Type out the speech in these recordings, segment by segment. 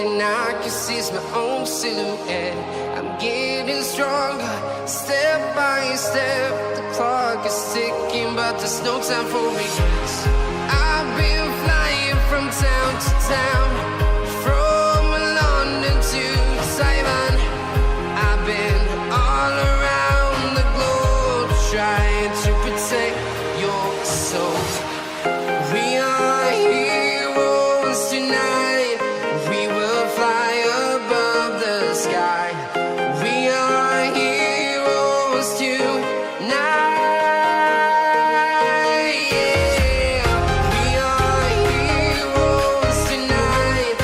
thing I can see is my own silhouette. I'm getting stronger, step by step. The clock is ticking, but there's no time for me. I've been flying from town to town, from London to Taiwan. I've been all around the globe trying to protect your soul. We are heroes tonight. We will fly above the sky. We are heroes tonight. Yeah. We are heroes tonight.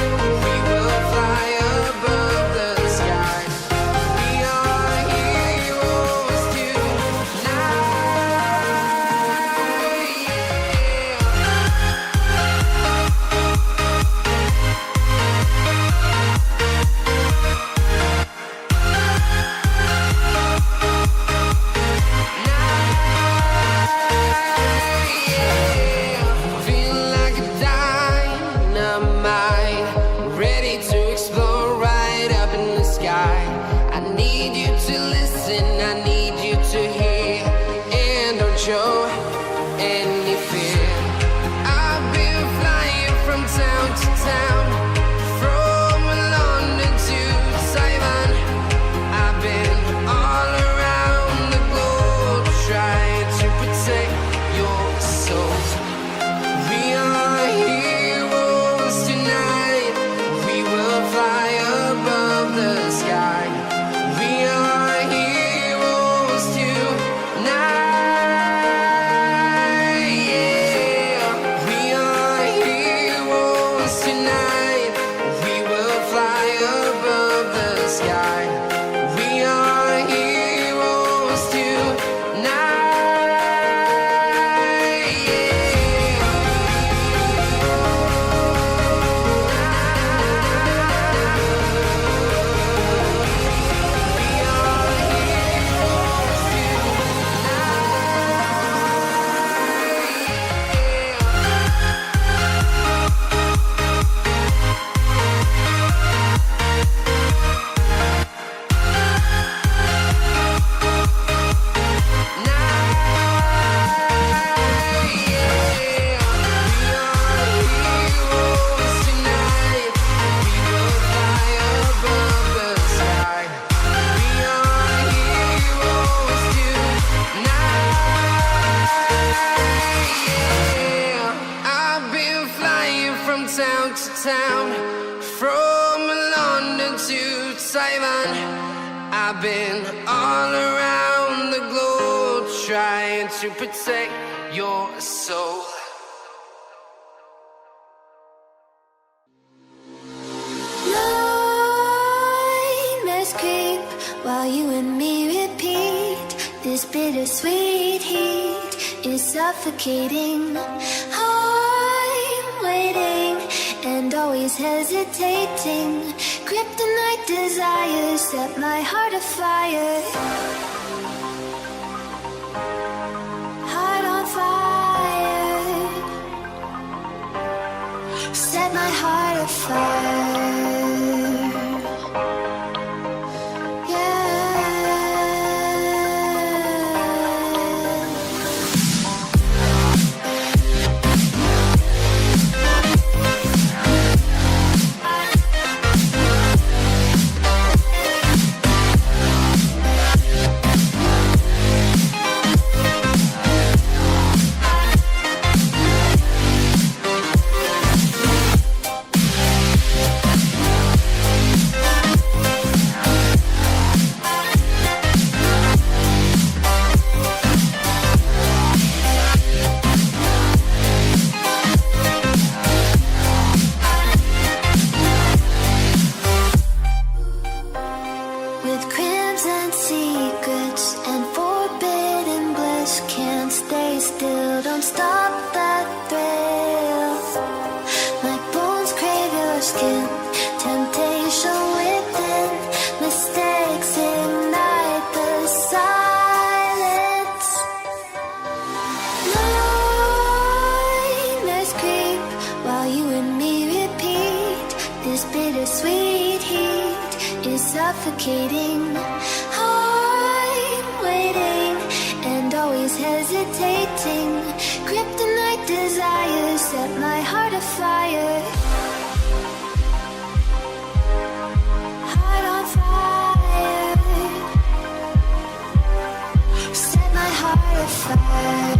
We will fly above the sky. We are heroes tonight. Feel like a dynamite, ready to explode right up in the sky. I need you to listen, I need you to hear, and don't show any fear. I've been flying from town to town, from London to Taiwan. I've been all around the globe trying to protect your soul. We are heroes tonight. We will fly above the sky. We are heroes tonight. Yeah. We are heroes tonight. We will fly above the sky. We are heroes I've been flying from town to town, from London to Taiwan. I've been all around the globe trying to protect your soul. Nightmares creep while you and me repeat. This bittersweet heat is suffocating. I'm waiting and always hesitating. Kryptonite desires set my heart afire. Heart on fire. Set my heart afire. With crimson secrets and forbidden bliss, can't stay still, don't stop that thrill. My bones crave your skin, temptation within, mistakes ignite the silence. Nightmares creep while you and me repeat. This bittersweet heat is suffocating. I'm waiting and always hesitating. Kryptonite desires set my heart afire. Heart on fire. Set my heart afire.